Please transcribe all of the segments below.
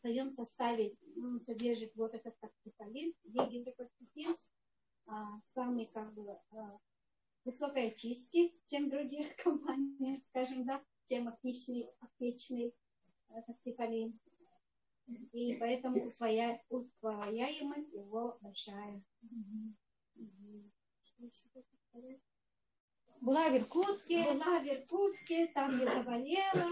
своем составе содержит вот этот токсиполин, дигидрокортикин, самый как бы высокой очистки, чем в других компаниях, скажем, да, чем аптечный токсиполин. И поэтому усвояемость его большая. Была в Иркутске, там я заболела,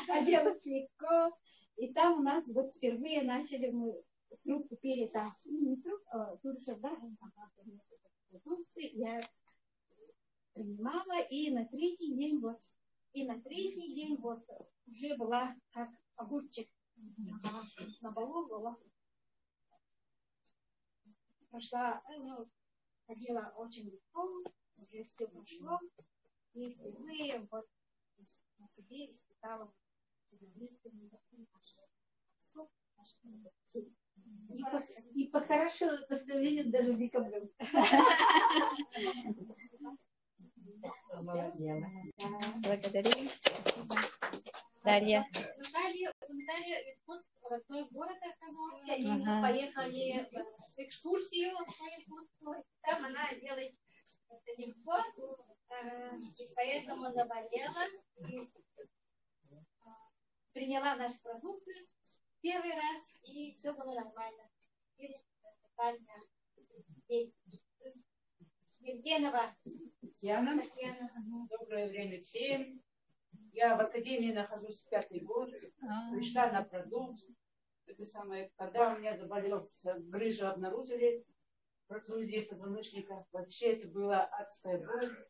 оделась легко. И там у нас вот впервые начали, мы с рук купили там, не с рук, турцев, да, продукции. Я принимала, и на третий день вот уже была как огурчик. На балу была. Прошла, ходила очень легко, уже все прошло. И впервые вот на себе испытала и похорошела по сравнению даже с декабрем. Благодарю. Дарья. Наталья родной город оказался, и мы поехали в экскурсию. Там она делает это легко, и поэтому заболела. И приняла наши продукты первый раз, и все было нормально. Евгенова Татьяна. Доброе время всем. Я в академии нахожусь 5-й год. Пришла на продукт. Это самое, когда у меня заболел, грыжу обнаружили, протрузия позвоночника. Вообще это была адская боль.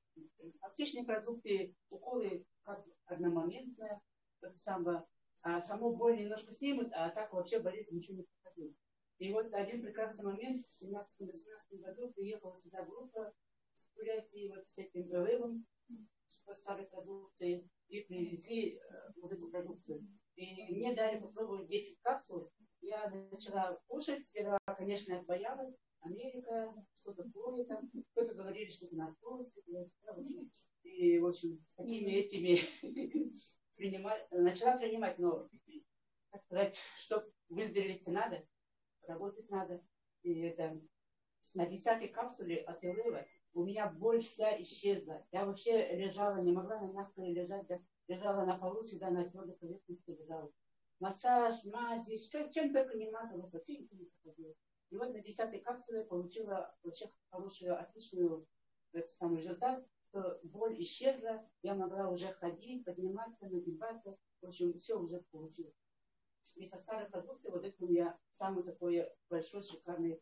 Аптечные продукты, уколы как одномоментно. Это самое, а саму боль немножко снимут, а так вообще болезнь ничего не проходила. И вот один прекрасный момент, в 17-18 году приехала сюда группа гулять и вот с этим ЭВом по старой продукции и привезли вот эту продукцию. И мне дали попробовать 10 капсул. Я начала кушать. Сперва, конечно, я боялась. Америка, что-то такое там. Кто-то говорили, что это наркотики. И, в общем, с такими этими начала принимать, но, так сказать, чтобы выздороветь надо, работать надо. И это на 10-й капсуле от ЭВ у меня боль вся исчезла. Я вообще лежала, не могла на ногах лежать, да, лежала на полу, всегда на твердой поверхности лежала. Массаж, мази, чем только не мазалась, вообще ничего не проходило. И вот на 10-й капсуле я получила вообще хорошую, отличную самый результат, что боль исчезла, я могла уже ходить, подниматься, нагибаться, в общем, все уже получилось. И со старой продукции вот это у меня самый такой большой, шикарный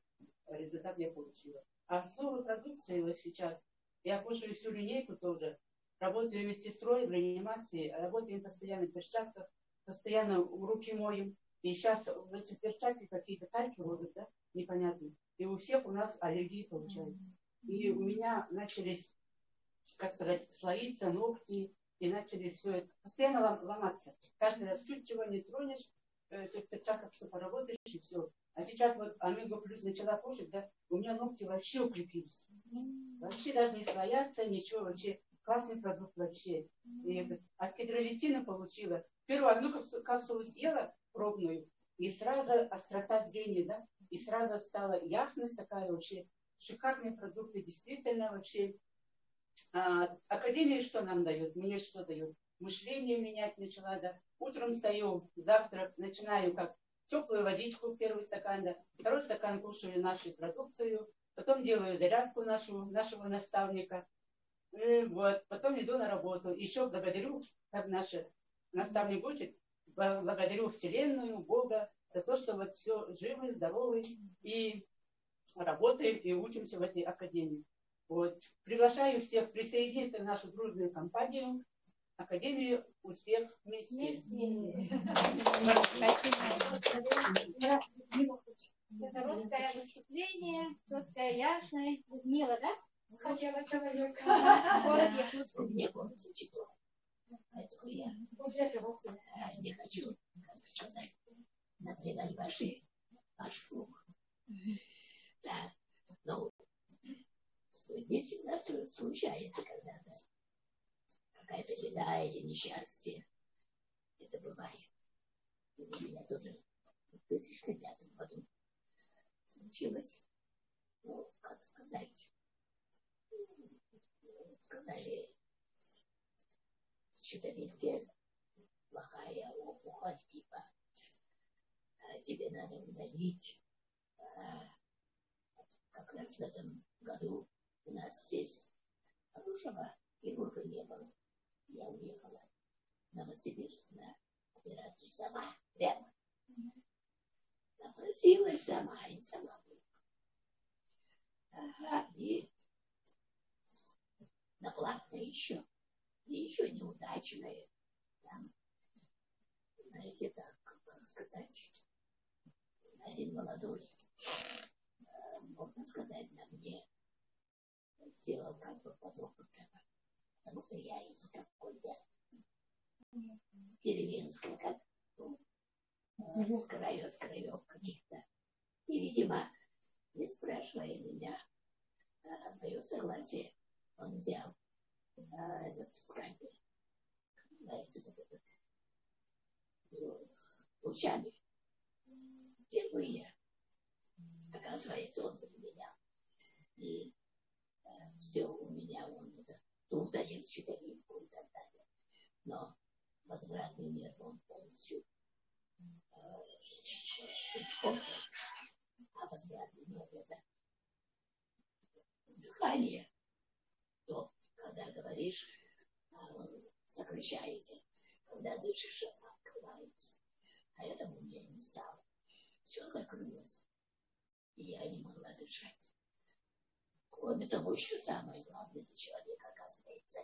результат я получила. А с новой продукцией вот сейчас я кушаю всю линейку тоже. Работаю медсестрой в реанимации, работаем постоянно в перчатках, постоянно руки моем. И сейчас в эти перчатки какие-то кальки ложат, да, непонятные. И у всех у нас аллергии получается. И у меня начались, как сказать, слоиться ногти, и начали все это постоянно ломаться. Каждый раз чуть чего не тронешь, в перчатках все поработаешь, и все. А сейчас вот омегу плюс начала кушать, да, у меня ногти вообще укрепились. Вообще даже не слоятся, ничего, вообще классный продукт вообще. И от кедровитина получила. Первую одну капсулу съела пробную, и сразу острота зрения, да, и сразу стала ясность такая вообще. Шикарные продукты, действительно вообще. Академия что нам дает? Мне что дает? Мышление менять начала, да. Утром встаю, завтрак, начинаю как теплую водичку, первый стакан, да. Второй стакан кушаю нашу продукцию, потом делаю зарядку нашего наставника. И вот, потом иду на работу. Еще благодарю, как наш наставник учит, благодарю Вселенную, Бога за то, что вот все живы, здоровы и работаем и учимся в этой академии. Вот. Приглашаю всех присоединиться в нашу дружную компанию Академию «Успех вместе». Короткое выступление, четкое, ясное. Людмила, да? Хотела человека. Город Якутск. Мне город Сычева. Поэтому я не хочу, как сказать, напрягать ваш слух. Да, но не всегда случается когда-то. Какая-то беда или несчастье. Это бывает. И у меня тоже в 2005 году случилось, ну, как сказать, сказали, щитовидке плохая опухоль, типа, тебе надо удалить. Как раз в этом году у нас здесь хорошего хирурга не было. Я уехала в Новосибирск на операцию сама, прямо. Напросилась сама и сама уехала. Ага, и на платное еще. И еще неудачное. Там, знаете, так, как сказать, один молодой, можно сказать, на мне сделал как бы подопытного. Потому что я из какой-то деревенской, как, ну, с краев каких-то. И, видимо, не спрашивая меня мое согласие, он взял этот скальпель, называется вот этот, лучами. Впервые, оказывается, он применял. И все у меня он это удалил щитовидку и так далее. Но возвратный нерв он полностью испортил. А возвратный нерв это дыхание. То, когда говоришь, он сокращается. Когда дышишь, он открывается. А этого у меня не стало. Все закрылось. И я не могла дышать. Кроме того, еще самое главное для человека, оказывается,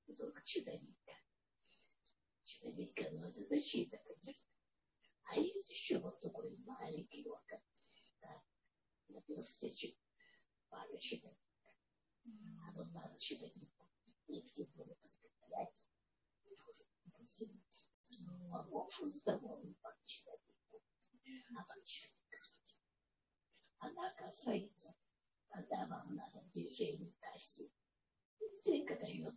не только щитовидка. Щитовидка, ну это защита, конечно. А есть еще вот такой маленький орган, как наперсточек, пара щитовидка. А вот надо щитовидку нитки было подкреплять. И тоже красиво. Он общий здоровый под щитовидку. А под щитовидка, она оказывается, когда вам надо в движении кальций, быстренько дает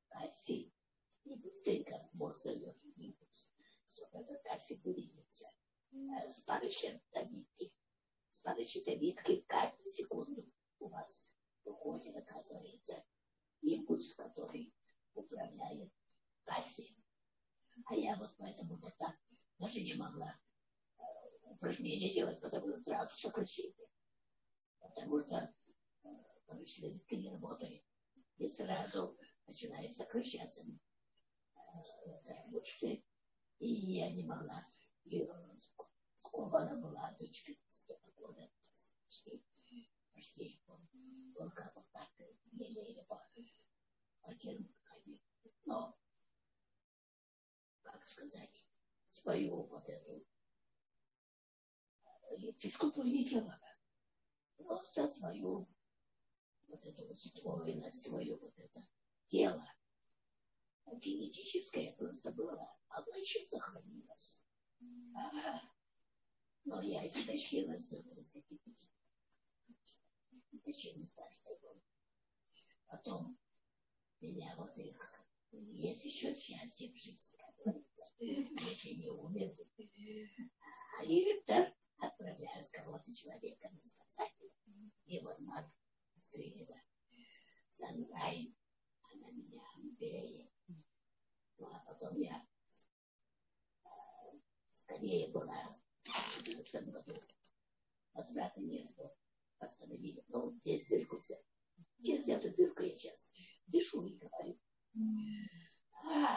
кальций, и быстренько мозг дает импульс, чтобы этот кальций выльется с пары щитовидки. С пары щитовидки в каждую секунду у вас выходит, оказывается, импульс, который управляет кальцием. А я вот поэтому вот так даже не могла упражнения делать, потому что сразу сокращение. Потому что щитовидка не работает. И сразу начинает сокращаться мышцы. И я не могла. И скована была до 14 года. Почти. Только вот так еле-еле по квартирам ходил. Но, как сказать, свою вот эту физкультуру не делала. Просто свою вот эту устроенность, свое вот это тело генетическое просто было, оно еще сохранилось. Но я истощилась до 35. Истощение страшное было. Потом меня вот их, есть еще счастье в жизни, как говорится, если не умерли. А Виктор отправляю с кого-то человека на спасателя. И вот мать встретила Санрай, она меня беет. Ну, а потом я скорее была в 2011 году. Возврата нет, вот, остановили. Но вот здесь дырку взяли. Через эту дырку я сейчас дышу и говорю.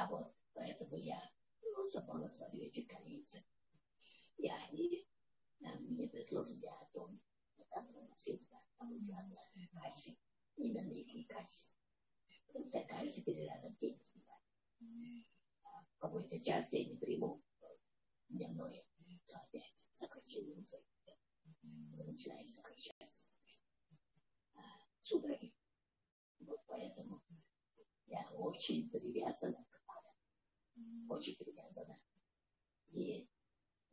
Вот, поэтому я просто благотворю эти корейцы. И они мне предложили о том, что там всегда получали кальций. Именно их кальций. Потому что кальций 3 раза в день принимаю. Какой-то час я не приму дневное, то опять сокращение уже начинает сокращаться. Судороги. Вот поэтому я очень привязана к падам. Очень привязана. И,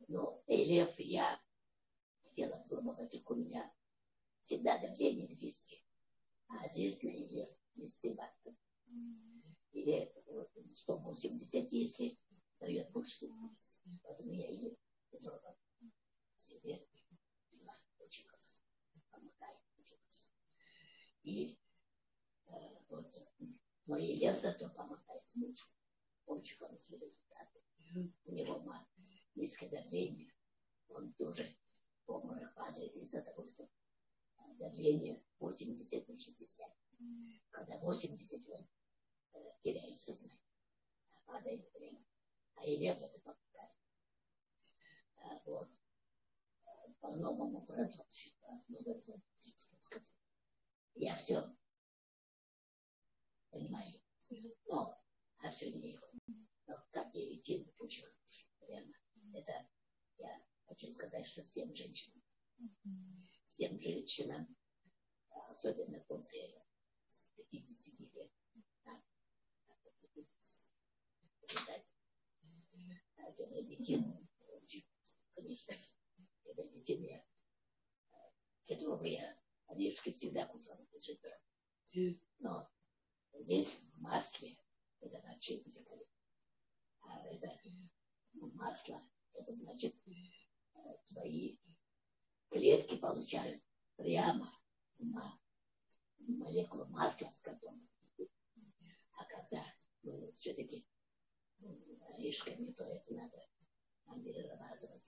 ну, Элев, я хотела пробовать, только у меня всегда давление 200. А здесь на Элев 220. Или 180, если дает больше 180. Поэтому я Элев Лев зато помогает мужу. Очень хорошие результаты. У него низкое давление. Он тоже в обморок падает из-за того, что давление 80 на 60. Когда 80, он теряет сознание. Падает прямо. А и лев это помогает. Вот. По новому продукции. Что скажу. Я все понимаю. Но все не его. Но как я летел, очень хороший. Прямо. Это я хочу сказать, что всем женщинам, особенно после 50 лет, когда детину, конечно, когда детине, кедровые орешки всегда кушала без жира. Но здесь в масле это вообще великолепно. А это масло, это значит, твои клетки получают прямо молекулу масла в котором. А когда все-таки орешками, то это надо перерабатывать.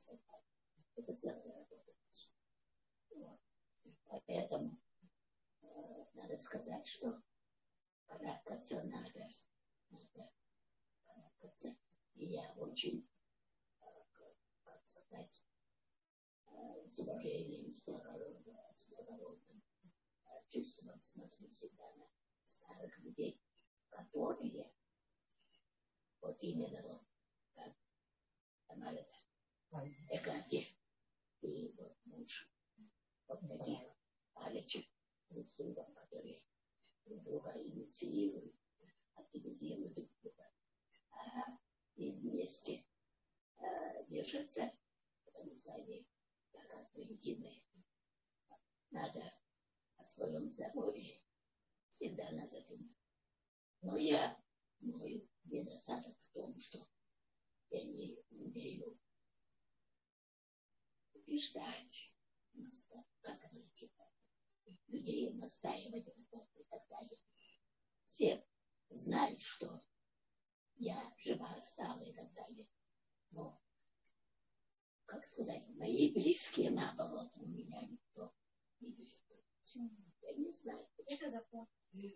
Это целая работа. Вот. Поэтому надо сказать, что карабкаться надо карабкаться. И я очень, как сказать, с уважением, с благородным чувством смотрю всегда на старых людей, которые вот именно вот как Тамара Эклати и вот муж вот таких палечек друг с другом, которые друг друга инициируют, активизируют друг друга и вместе держатся, потому что они как единые. Надо о своем здоровье всегда надо думать. Но мой недостаток в том, что я не умею убеждать, как говорите, людей настаивать и так далее. Все знают, что я жива, стала и так далее. Но, как сказать, мои близкие, наоборот, у меня никто не видит. Я не знаю. Это закон.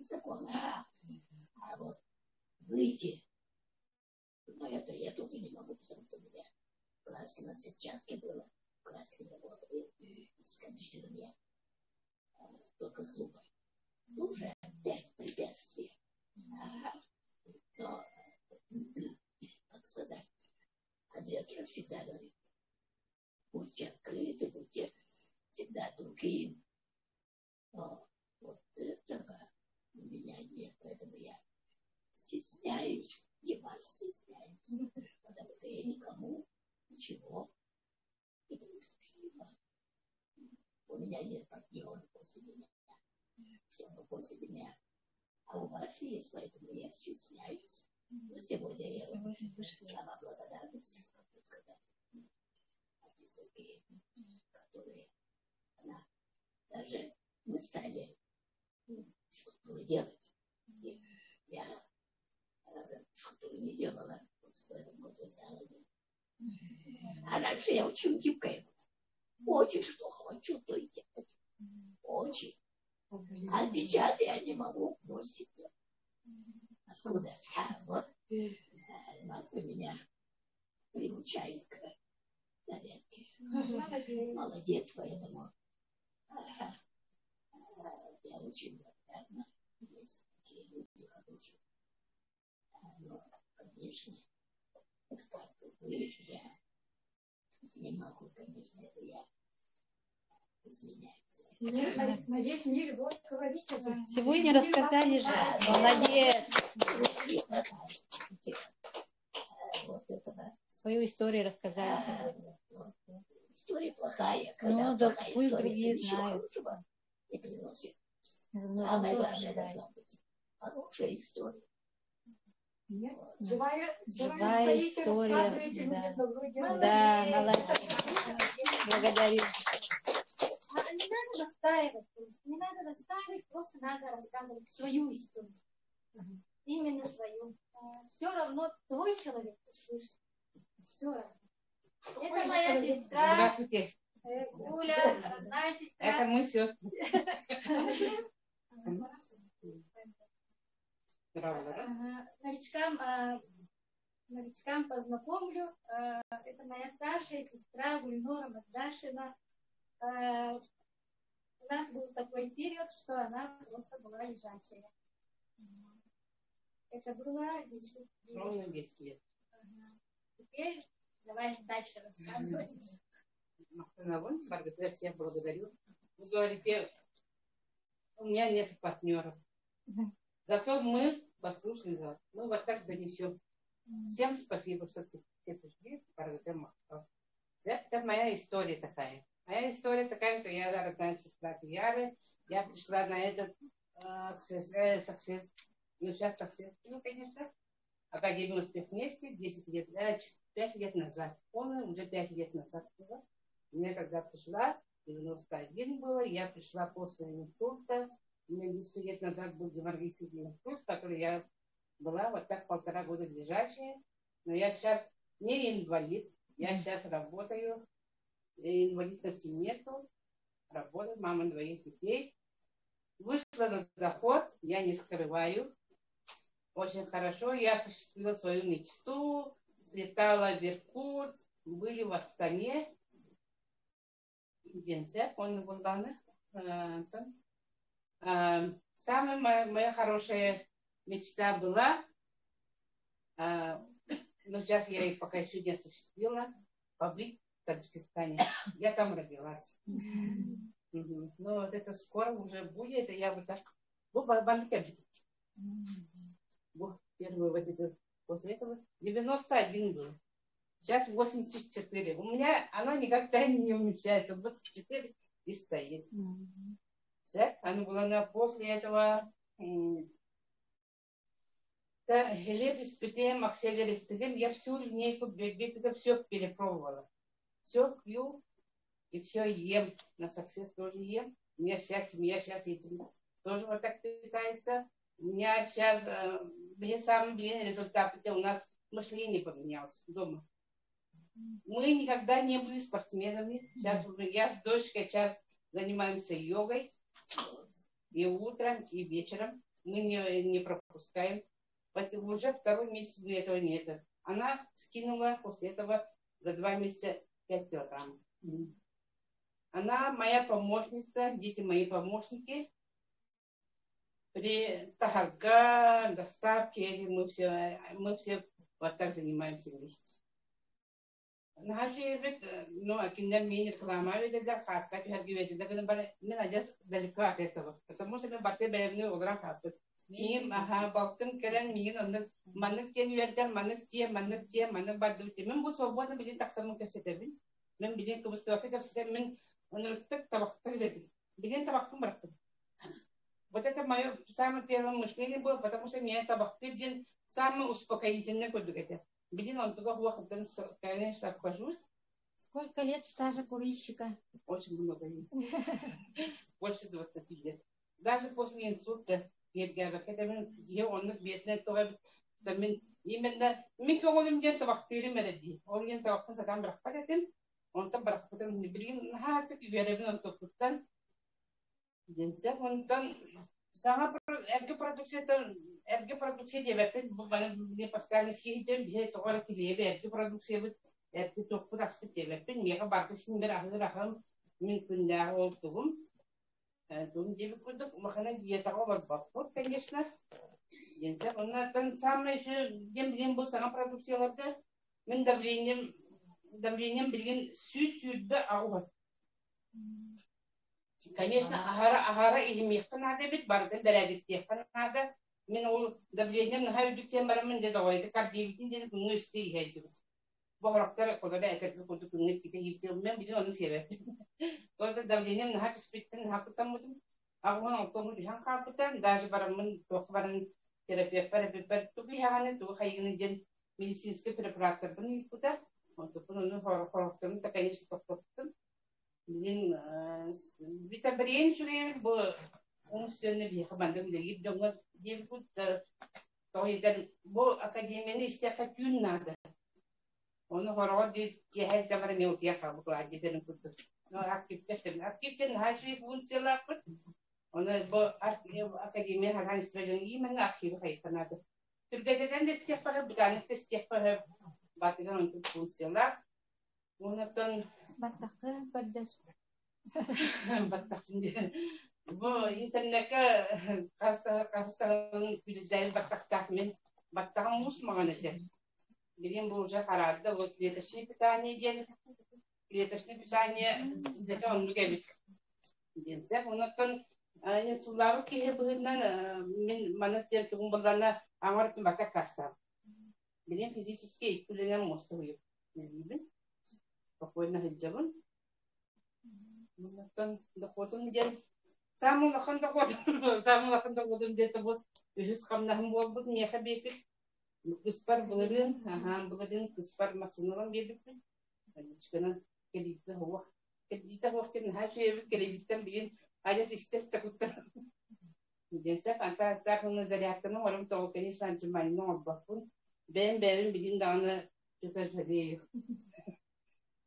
Закон, а вот выйти, но это я тоже не могу, потому что у меня в классе на сетчатке было, в классе работали с компьютером я, только с лупой. Уже опять препятствия. Но, как сказать, Андрей всегда говорит, будьте открыты, будьте всегда другим. Но вот этого у меня нет, поэтому я стесняюсь, и вас стесняюсь, потому что я никому ничего не предложила. У меня нет партнера после меня, чтобы после меня. А у вас есть, поэтому я стесняюсь. Но сегодня я сама благодарность, как сказать, Сергею, которые она даже мы стали скульптуры делать. И я скульптуры не делала. Вот в этом году стала делать. А раньше я очень гибкая была. Очень что хочу, то и делать. Очень. А сейчас я не могу бросить. Откуда? Вот Матвей меня приучает к зарядке. Молодец, поэтому я очень благодарна. Есть такие люди хорошие. Но, конечно, как вы, я не могу, конечно, это я извиняюсь. Надеюсь, мир будет говорить о этом. Сегодня рассказали же. Молодец. Вот этого. Свою историю рассказали сегодня. История плохая. Ну, да, пусть история, другие знают. Не приносит. Ну, Самое тоже главное знает. должна быть хорошая история. Живая Живая стоите, история, рассказываете да. людям доброе дело. Да, молодец. Благодарю. Не надо настаивать, не надо настаивать, просто надо рассказывать свою историю. именно свою. Все равно твой человек услышит. Все равно. Это моя сестра. Здравствуйте. Юля, родная сестра. Это мы сестры. Новичкам познакомлю. Это моя старшая сестра Гульнора Магдашина. У нас был такой период, что она просто была лежачая. Это было 10 лет. Ровно 10 лет. Теперь давай дальше рассказывать. Маргарита, я всех благодарю. Вы говорите, у меня нет партнеров. Зато мы послушали за. Мы вас так донесем. Всем спасибо, что все пришли. Это моя история такая. Моя история такая, что я родная сестра Яры. Я пришла на этот success. Ну, сейчас success, ну, конечно. Академию успех вместе 5 лет назад. Он уже 5 лет назад было. Мне когда пришла, 91 было, я пришла после инсульта. У меня 10 лет назад был геморрагический инсульт, который я была вот так 1,5 года лежачая. Но я сейчас не инвалид, я сейчас работаю. Инвалидности нету. Работаю, мама 2 детей. Вышла на доход, я не скрываю. Очень хорошо. Я осуществила свою мечту. Слетала в Иркутск, были в Астане. Самая моя хорошая мечта была, но сейчас я их пока еще не осуществила, побыть в Таджикистане. Я там родилась. Но вот это скоро уже будет, я вот так... Первый вот это, после этого 91 был. Сейчас 84. У меня оно никогда не уменьшается. 84 и стоит. Оно было после этого Гелеписпитем, Акселериспитем. Я всю линейку бепида все перепробовала. Все пью и все ем. На Success тоже ем. У меня вся семья сейчас тоже вот так питается. У меня сейчас мне самый длинный результат, хотя у нас мышление поменялось дома. Мы никогда не были спортсменами. Сейчас я с дочкой сейчас занимаемся йогой. И утром, и вечером. Мы не пропускаем. Уже 2-й месяц для этого нет. Она скинула после этого за 2 месяца 5 килограмм. Она моя помощница, дети мои помощники. При тахага, доставке, мы все вот так занимаемся вместе. Нахожу ведь, ну, акинда меня реклама, ведь это хаска, я говорю, это даже мне далеко от этого, потому что мы баты берем огран хапы. Мим, балтым керен мин, он манных тем верден, манных баду тем. Мы свободно будем так само как всегда, мы будем как выступать как всегда, мы он так табахтый ведь, будем табахтым брать. Вот это мое самое первое мышление было, потому что мне табахты день самый успокоительный подготовка. Блин, он только выходом, конечно, обхожусь. Сколько лет стажа курильщика? Очень много лет. Больше 20 лет. Даже после инсульта, он именно микроолим где-то вахтири мереди. Он где-то вахтан садам брахпатем, он там брахпатем не блин, хатик и веревен он топуттан. Денцев он там сама эрге продукция дебепен бана постоянно схитем бе тохор тилебе эрге продукция бит эрге тохпут аспет дебепен мега бартысин бер ахырахам мин күндә олтугум дум дебеп күдүк махана диетага барбак конечно денцев оннан самый еще дем бу саңа продукцияларда мен давлением билген сүз-сүзбе агы. Конечно, ахара илмихтан ада бит барды берәдиттехтан ада. Мен ол давлением нахай үдіктен барамын деді ойды кардиевитин деді күнгі үсті егейді біз. Бұғырақтар қолада әтіргі күрді күнгі кете ебтен мен білен оны себеп. Олда давлением нахай түспеттен хақыттан мұдым. Ағуын алтоңы бүйхан қапыттан, даже барамын тоқы барын терапевт бар түгі яғаны түгі қайғыны ден медицинский препараттар бұны епута. Оны қорықтырын та, конечно, тоқтаттым. Блин, витабрен чурен, бо умственный бьеха бандам легит дома девку То есть, бо академияны истефать юн надо. Он хород дит, я хай замара меут я хабукла, дитен куту. Но активтен хаши функциялар кут. Он бо академия хархан строен именно архив хайта надо. Түргеден де истефара, бутанын де истефара, батыган он тут функциялар. Онотон Баттақы көрдір. баттақын. Бо интернетке кастарын күлдәй баттақтақ мен баттағын мус маған ете. Билим бұл уже харады, вот клеточные питания ден, клеточные питания, это он мүгебет. Денсеп, онықтан инсулавы кейі бұғынан мен манаттен тұғын болғана аңырыптың бата кастам. Билим физически иккіленен мосты ұйып. Мен бейбін, спокойно хыджабын. Онықтан доходым ден, самылақын доходым деті бұл, үжіз қамнағым бол бұл, неха бейпіл. Кыспар буларын, буларын кыспар масынылан бебеппин. Чыканан кредитті хуа. Кредитті хуақтен хачу ебіт кредиттен бейін ажас истесті күттір. Денсек, антақтағыны зарядканы орым тоғы, конечно, анчымайының орбақпын. Бәйін білін дағаны жүтар жадейі.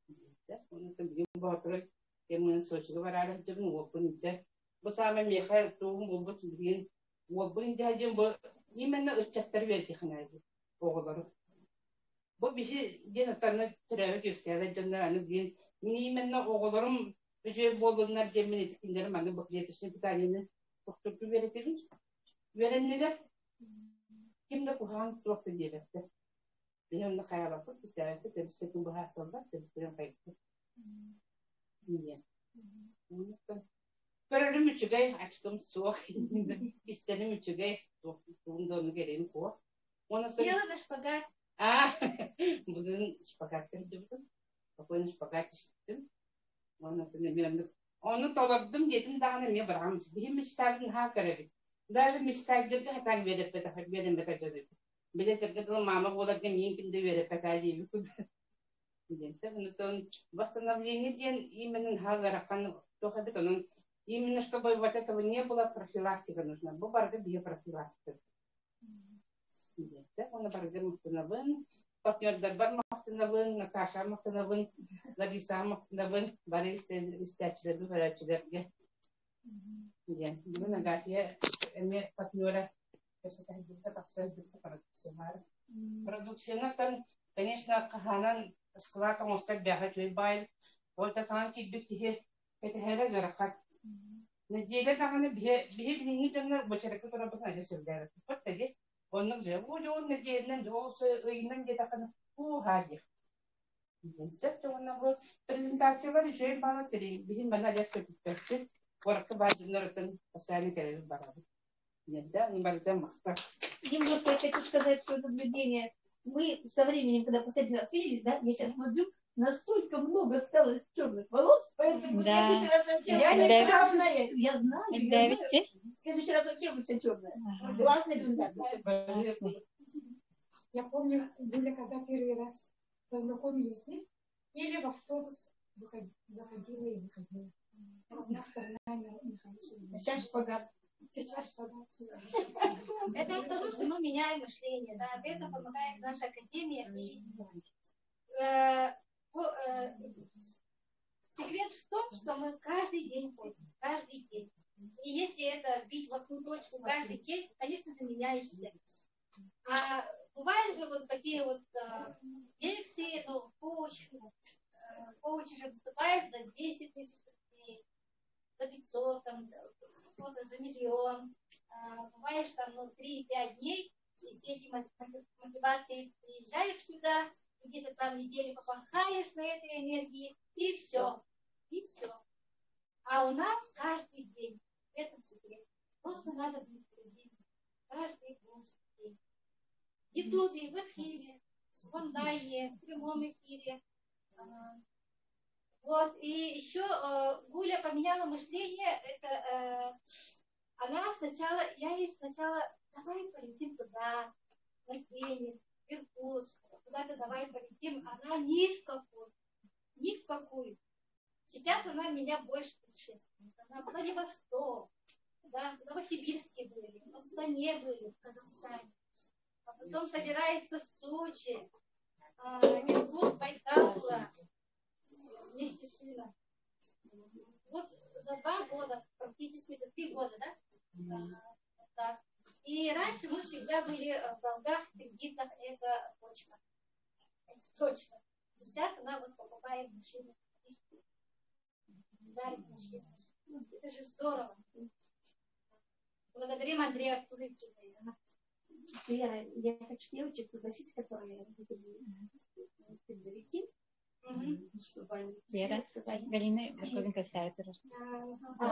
Денсек, оны білін бағытыры кемінің сочығы бар ары жүрін опын ете. Бұл сама меха туғын болбыт білін опын жайын бұл именно өтчаттар верді қынайды. Оғылары. Бұл біші ден атарына түрәуі көстәві жондар аны дейін. Мен именно оғыларым өже болуынар жеммен етікіндерім аны бұл клеточный питаниені тоқтырды веретігін. Вереннелер кімді құған тұрақты дебепті. Бейімді қаябақы көстәві тәбістетін бұл хасылдар, тәбістеген қайықты. Мен. Көрілім үчігай ачқым соқ. Бістенім үчігай туындауыны керейін қоқ. Села на шпагат. Будем шпагат кірдім. Спокойно шпагат іштім. Оны толырдым, детім дағаны мен барамыз. Бейім мечтардың ха көребі. Даже мечтагдерді хатан веріп бәті, верім бәті көребі. Білетергі дылы мама оларды мен кімді веріп бәті әлейбі күді. Восстановление ден именно ха-гараққан тоқа бет, оның именно чтобы вот этого не было, профилактика нужна. Бұл барды биопрофилактика. Он барды мақтынабын, партнердар бар мақтынабын, Наташа мақтынабын, Лариса мақтынабын, бары істәчілерді көрәчілерге. Бүгін Агафия әме партнера продукцияны, конечно, қағанан склатың остар бәға жөй байыл. Олта саған кедбік кеге кәтіхәрі ғырақат. Неделе дағаны бейі жонлар бөшеректі тұрабын әлі сөйлері. Көттәге, оның жа, ол неделінен, осы ұйынан дедақаны ұғадық. Денсеп, оның бұл презентациялар жөй бағы тірей. Бейін бәна әлес көтіппәкті, орақы бәжінлердің постоянно кәрелі барады. Нельзя, не барда мақта. Немножко я хочу сказать свое наблюдение. Мы со временем, когда последний раз виделись, да, я сейчас смотрю, настолько много осталось черных волос, поэтому Да. в следующий раз вообще Я не черная. Я знаю. В следующий раз вообще будет вся черная. Классный результат. Я помню, Юля, когда первый раз познакомились с ним, или в автобус заходила и выходила. Одна сторона Михаила. Сейчас шпагат. Сейчас шпагат. Это от того, что мы меняем мышление. Да? Это помогает наша академия. И, секрет в том, что мы каждый день ходим. Каждый день. И если это бить в одну точку каждый день, конечно же, меняешься. А бывают же вот такие вот лекции, ну, коучи же выступают за 200 тысяч рублей, за 500, там, кто-то за 1 миллион. Бываешь там, ну, 3-5 дней, и с этим мотивацией приезжаешь сюда, где-то там неделю попахаешь на этой энергии, и все. И все. А у нас каждый день. Это секрет. Просто надо быть друзьями. Каждый день. В Ютубе, в эфире, в онлайне, в прямом эфире. Вот. И еще Гуля поменяла мышление. Это она сначала, я ей сначала, давай полетим туда, на тренинг, в Иркутск, куда-то давай полетим. Она ни в какую. Сейчас она меня больше предшественник. Она в Владивосток, да, в Новосибирске были, в Астане были, в Казахстане. а потом собирается в Сочи, Минкульт Байкала вместе с сыном. Вот за 2 года, практически за 3 года, да? Так. И раньше мы всегда были в долгах, в кредитах, это точно. Точно. Сейчас она вот покупает машину. Дарит машину. Это же здорово. Благодарим Андрея Артуровича. Вера, я хочу девочек пригласить, которые передавики, чтобы они Вера, Галина Марковенко-Сайдер.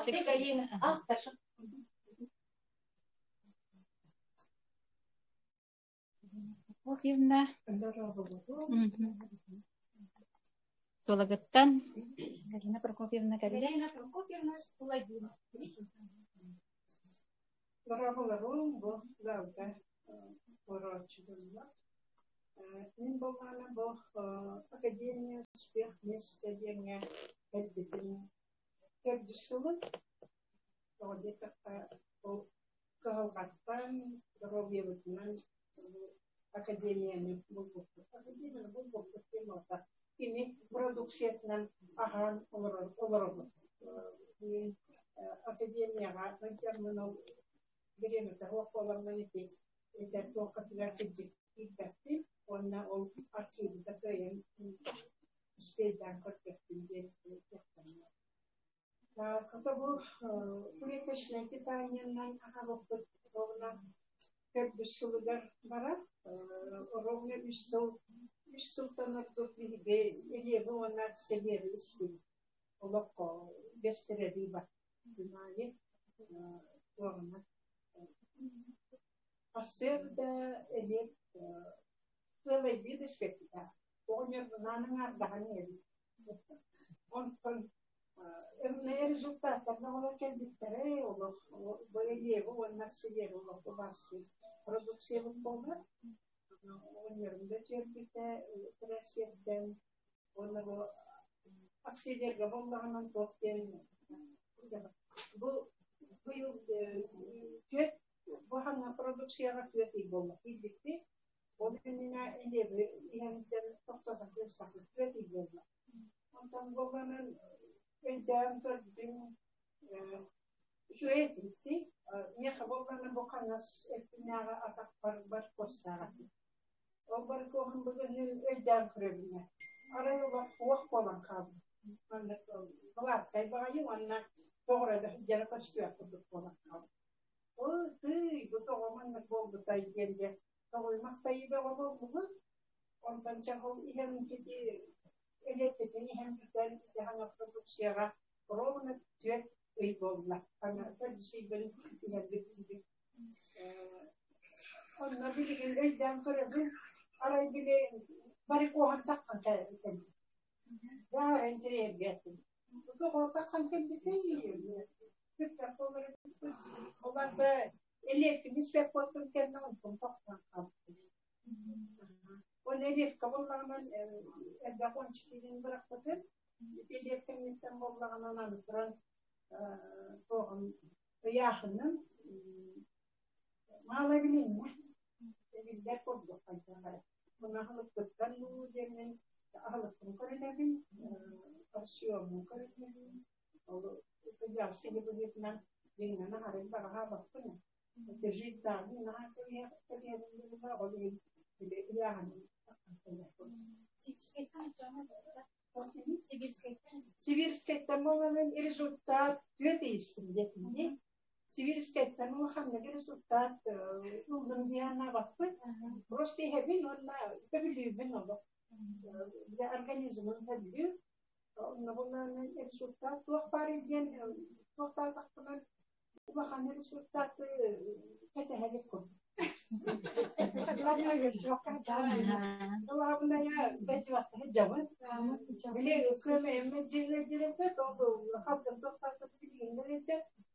ты, Галина. Хорошо. Прокофьевна. Сулагаттан. Галина Прокофьевна. Галина Прокофьевна Сулагина. Min bolana bo akademia успех вместе dengan Эльбитин. Как дешево, вроде как калгаттан, здоровье вот нам академия не будет. Академия не будет тема та. Ими продукция нам аган олорот. Min академия га терминал время того поломанити. Это то, как я и он на архив, который успеет как бы клеточное питание нам ровно как бы сулгар бара ровно бишсул танарту биге или его на себе вести локо без перерыва понимаете ровно ассерда элек целый вид аспекта. Помню, на догоняли. Он результат одного кандидата, он его на себе у вас продукция полна. Он не терпит пресс-ден, он его акселерировал на толстен. Был Вахана продукция ракеты была. И он меня элевы, я не только так ракеты была. Он там был на эдем торбин жуэтинси, не хавал на боканас этняра атак парбар костара. Обаркохан был эдем торбин. Арайла вахполан каб. Он глад, кайбаю анна тогра да жаракастуя подполан каб. Ты, готова манна болду тайгенде. Тогой махтай бего болду. Он танчахол ихем кити электен ихем битен ихана продукцияга ровно твет үй болла. Ана таджибен ихем битти. Он набилеген элден көрөбүн арай биле барикохан таккан тайген. Да, энтеребгетин. Тогой таккан кемдетен. Оларды электен испек болтун кенне онтун токтан калды. Он элект кабылганан элбакончик деген бирок болот. Электен миттен болганан аны туран тогун яхынын мала билинне. Элдер болду кайта. Мына халык көткөн жермен халыктын көрүнөбүн, арсиомун көрүнөбүн. Ол я стыги будет нам деньги на харин бараха бакпына. Это жить там, на харин это не было, или я Сибирская тамовый результат две-тысячи детей. Сибирская тамовый результат умным диана бакпы. Просто я вину на побелю вину. Для организма побелю. Набулна результат توقع دين توقع تقبل وخان результат كتهلكم والله بنا يا بجوات هجوت بلي كما مجيله جربت todo خاطر توقع تبين نريت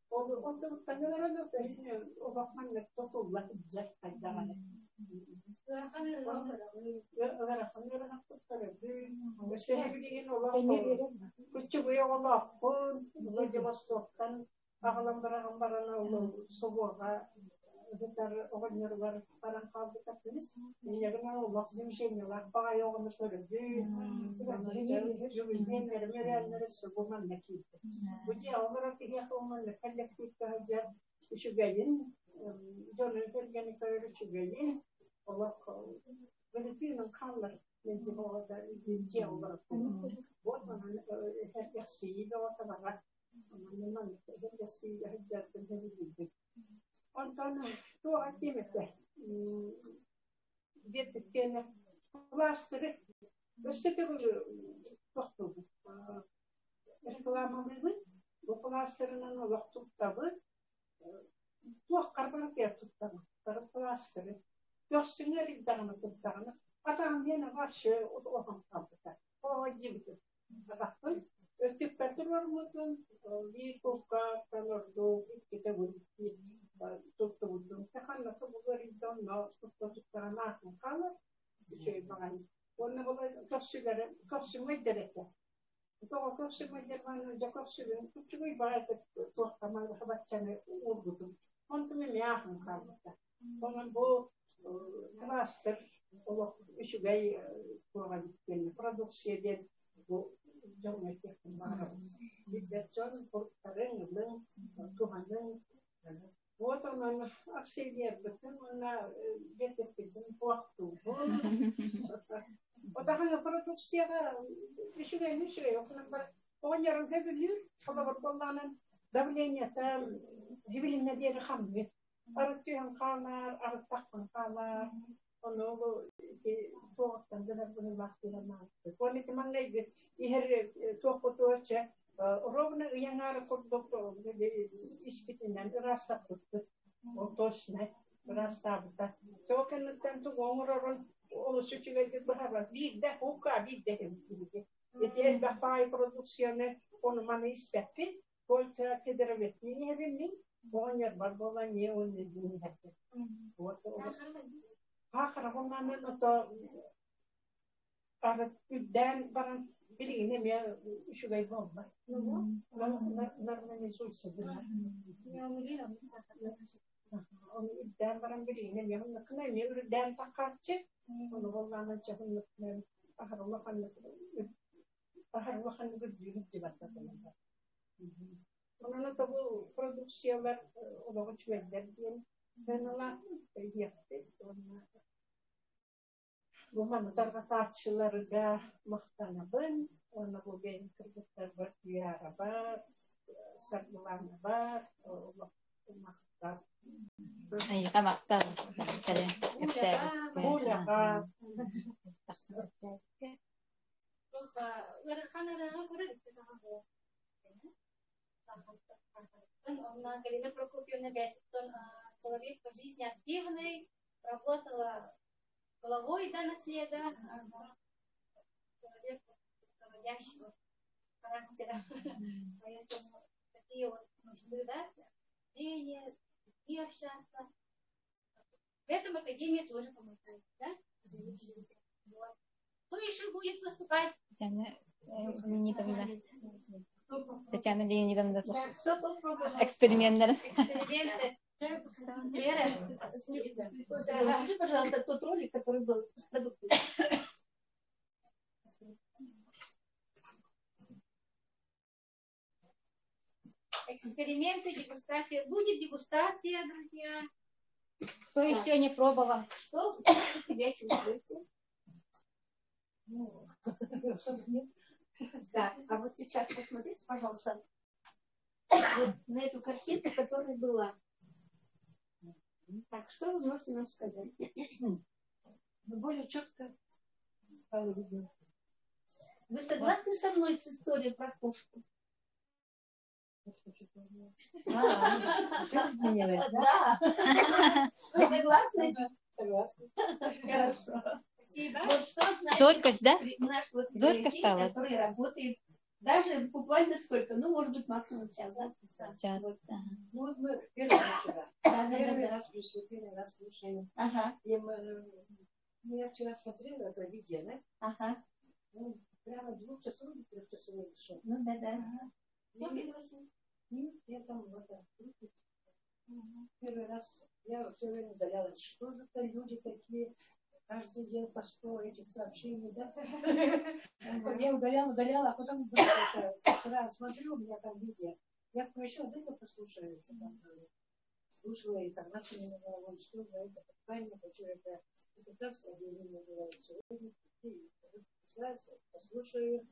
todo انت تنرى تهين وبخان تطلع الجك هذا أنا خميرة نقطة وسهبلين والله كنت بيا والله كون زوجي مستوطن أغلب برا والله صبورها Гитар огоньор паран қалды таппыз. Егер ол демшені лақпаға оғаны көрді. Жүгізден мермерәлері сұғылман нәкейді. Бұде олар кеге қылманы коллективті ғаджар үшігайын, жонын кергені көрі үшігайын, олар Филиппинам қалар, менде болғада үйденде олар. Вот он Россия, вот она. Он Россия, ғаджардың ғаджардың. Онтан туға теметі беттіккені пластыры өсті бұл тоқтылды. Рекламалығы бұл пластырынан олық тұттабы туақ қарбарып ер тұттабы. Пластыры. Өксіңер үйдағыны тұттағыны. Атағын мені ғаршы оған қалдыда. Оға жемді. Атақтың өттіп бәтір бар мұтын. Виковка, талырды, кете бөлікті. Tutto tutto, sta fanno tutto il donno, tutto la macchina, dicevano, quando volevo corsi mai diretta. Dopo corsi mai diretta, già corsi, tutti quei barati, torta, ma la facciano urduto. Quanto mi ha un caldo. Come un po' master, o io gai con produzione del giorno che fanno. Il giorno portare un Вот он аксельер, он где-то в плахту. Вот такая продукция, еще он раньше он давление там, давление на хамы, артем хамар, артахм хамар, он его то там где-то был махтина. Он эти манлеги, и то поточе. Ровно я наркот доктор, испытанный растап, точно растап. Только на тем, что он сучивает бахара, видно, хука, видно, видно. Это бахай продукция, он маме испепи, только кедровый не видно, он не барбола не он не видно. Вот. Ахра он маме на то, а дэн баран Билигine mi şu gayet olma. Normalizujse bunlar. Onu iddiam baran bilигine mi onu kına mi ürden takatçı. Onu vallahi çakın ne ahar Allah kanı güdüğünü civatta tanımlar. Onun da bu prodüksiyalar olarak çöğüller diyen ben Allah yaptı. Bu mantarga tartışıları da mıhtanabın, onu bu benim kırgıtlar var, diyara var, sargılarına var, mıhtar. Ayuka maktal. Buğlağa. Галина Прокопьевна Вятитон, человек по жизни активный, работала головой до наследа, человек руководящего характера. Поэтому такие вот нужны, да, мнения, и общаться. В этом академия тоже помогает, да? Вот. Кто еще будет выступать? Татьяна Леонидовна. Эксперименты. Вера, скажи, пожалуйста, тот ролик, который был с продуктами. Эксперименты, дегустация. Будет дегустация, друзья. Кто еще не пробовал? Что вы себя чувствуете? Да, а вот сейчас посмотрите, пожалуйста, вот на эту картинку, которая была. Так, что вы можете нам сказать? Более четко стало видно. Вы согласны со мной с историей про кошку? Да. Вы согласны? Согласна. Хорошо. Спасибо. Вот что значит Зоркость, да? наш вот Зорко коллектив, стало. который работает даже буквально сколько? Ну, может быть, максимум час, да? Час. Вот. Ну, мы первый раз сюда. Да. Первый раз пришли, первый раз слушаем. Ага, И я вчера смотрела это видео, да? ага. Ну, прямо 2-часовой, 3-часовой шоу. Ну, да. И я там вот Первый раз я все время удалялась. Что за люди такие? Каждый день по 100 этих сообщений, да? Я удаляла, а потом с утра смотрю, у меня там видео. Я включила, да, это послушается. Слушала и там начали говорить, что за это, правильно, хочу это. И как раз объявление говорит сегодня, послушаю,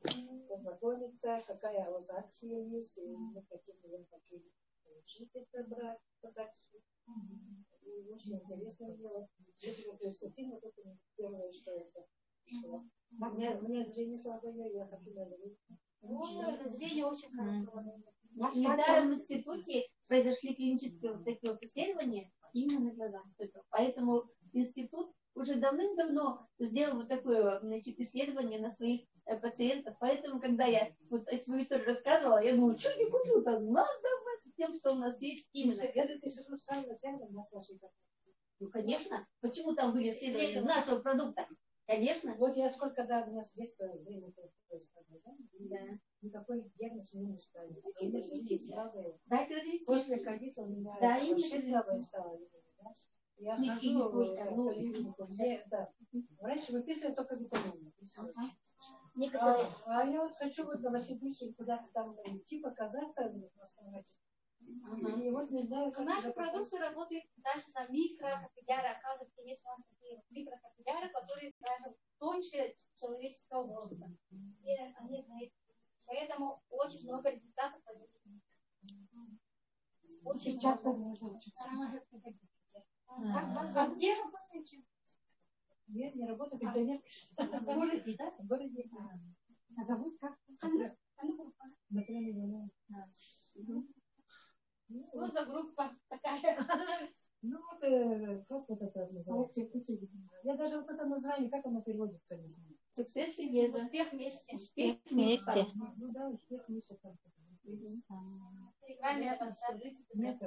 познакомиться, какая у вас акция есть, и мы хотим, я хочу получить это брать по таксу. И очень интересно дело. Если вы инициативно, то это первое, что это пришло. У меня зрение слабое, я хочу говорить. Зрение очень хорошо. Недаром в институте произошли клинические вот такие вот исследования именно на глазах. Поэтому институт уже давным-давно сделал вот такое, значит, исследование на своих пациентов. Поэтому, когда я вот свою историю рассказывала, я думаю, что не буду-то, надо быть тем, что у нас есть именно. Этот институт сам затянут на вашей компании. Ну, конечно. Почему там были исследования нашего продукта? Конечно. Вот я сколько, да, у меня с детства зрение стало, да? Никакой диагноз мне не ставили. Да, это зрение. После ковида у меня вообще слабое стало. Я хожу в поликлинику, где, да, врач выписывает только витамины. А я вот хочу вот в Новосибирске куда-то там идти, показаться, основать. И вот не знаю, как наши продукты работают даже на микрокапилляры. Оказывается, есть у нас такие микрокапилляры, которые даже тоньше человеческого волоса. И они, поэтому очень много результатов позитивных. Очень часто можно. А где работаете? Нет, не работаю, пенсионерка. В городе, да? В городе. А зовут как? Например, Что за группа такая? ну вот, как вот это называется? Я даже вот это название, как оно переводится, не знаю. Success together. Успех вместе. Успех Вместе. Ну да, успех вместе там. Нет,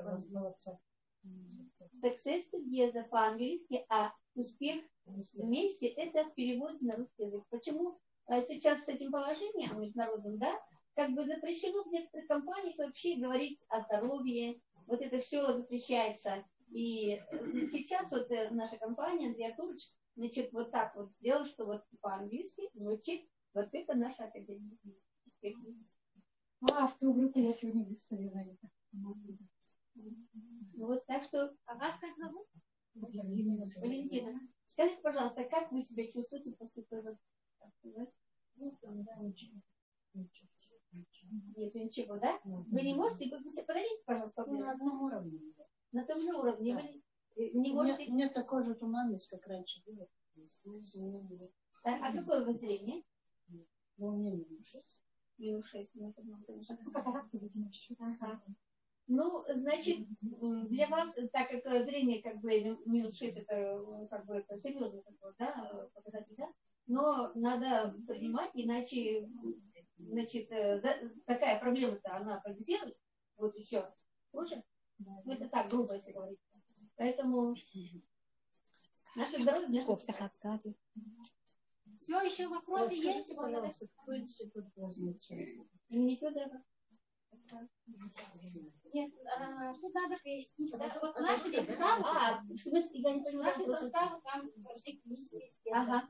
Success together по-английски, а успех вместе это в переводе на русский язык. Почему сейчас с этим положением международным, да, как бы запрещено в некоторых компаниях вообще говорить о здоровье, вот это все запрещается. И сейчас вот наша компания, Андрей Артурович, значит, вот так вот сделал, что вот по-английски звучит вот это наша академия. А, в ту группу я сегодня выставила это. Вот так что... А вас как зовут? Валентина. Скажите, пожалуйста, как вы себя чувствуете после того? Нет, ничего, да? Вы не можете, подойдите, пожалуйста, на одном уровне. На том же уровне. Да. Вы не можете... Нет такой же туманность, как раньше было. А какое у вас зрение? Ну, у меня минус 6. Минус 6. Ага. Ну, значит, для вас, так как зрение как бы минус 6, это как бы это серьезный такой, да, показатель, да? Но надо понимать, иначе, значит, такая проблема-то, она прогрессирует, вот еще хуже. Ну, это так, грубо, если говорить. Поэтому наше здоровье... Все, еще вопросы есть? Пожалуйста, какой институт глазниц? Имени Федорова. Нет, тут надо пояснить. Даже вот наши составы, в смысле, я не понимаю. наши составы там прошли клинические исследования. Ага.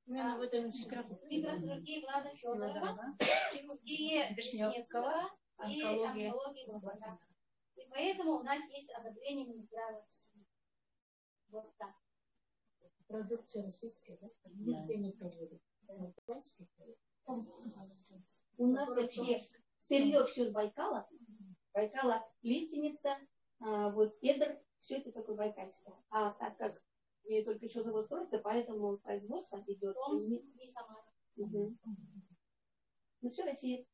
Именно в этом институте. Микрохирургия Глада Федорова, хирургия Вишневского и онкология Глада. И поэтому у нас есть одобрение Минздрава России. Вот так. Продукция российская, да? Нигде не проводят. У нас вообще сырье все с Байкала. Байкала лиственница, вот кедр, все это такое байкальское. А так как мне только еще завод строится, поэтому производство идет. И Самара. Угу. Ну все, Россия.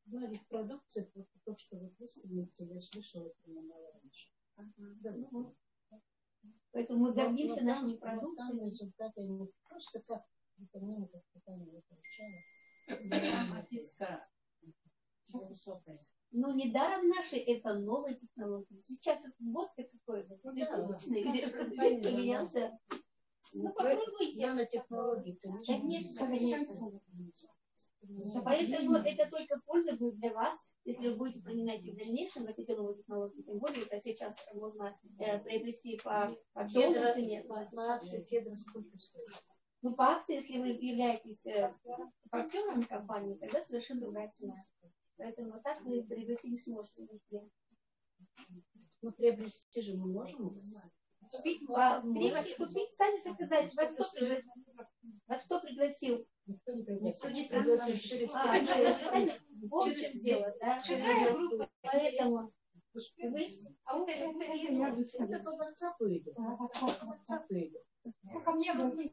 Да, ведь продукция, то, что вы выставляете, я слышала это немало раньше. Поэтому мы гордимся нашими продуктами. Там результаты не просто как витамины, как питание я получала. Отиска высокая. Но недаром наши это новые технологии. Сейчас водка какой-то. Поменялся. Ну, попробуйте. Нанотехнологии. Конечно, конечно. Поэтому это только польза будет для вас, если вы будете применять в дальнейшем эти новые технологии, тем более это сейчас можно приобрести по актуальной цене. По акции Федора сколько стоит? Ну, по акции, если вы являетесь партнером компании, тогда совершенно другая цена. Поэтому так вы приобрести не сможете нигде. Ну, приобрести же мы можем. Купить можно. Купить, сами заказать. Вас кто пригласил? Никто не пригласил. Вот в чем дело, да? Какая группа? Поэтому А у меня Это по WhatsApp идет. Ко мне бы.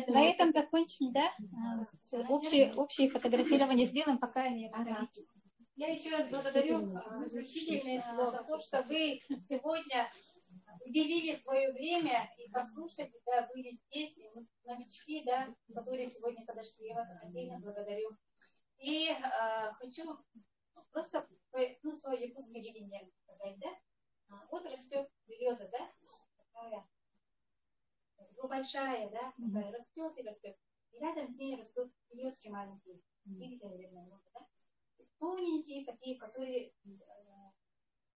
На этом закончим, да? Общее фотографирование сделаем, пока не обсудим. Я еще раз благодарю заключительное слово за то, что вы сегодня уделили свое время и послушали, да, были здесь, и новички, да, которые сегодня подошли. Я вас отдельно благодарю. И хочу просто свое якутское видение сказать, да? Вот растет береза, да? Такая большая, да? Такая растет и растет. И рядом с ней растут березки маленькие. Видите, наверное, много, да? Тоненькие такие, которые к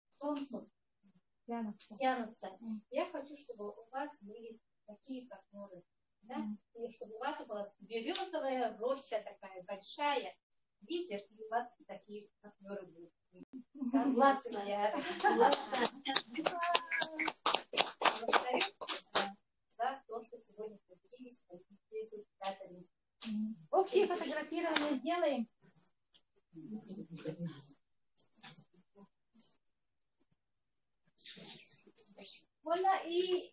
солнцу тянутся. Я хочу, чтобы у вас были такие партнеры, да? И чтобы у вас была березовая роща такая большая, ветер, и у вас такие партнеры будут. Классно. Благодарю за то, что сегодня поделились своими результатами. Общее фотографирование сделаем. Можно и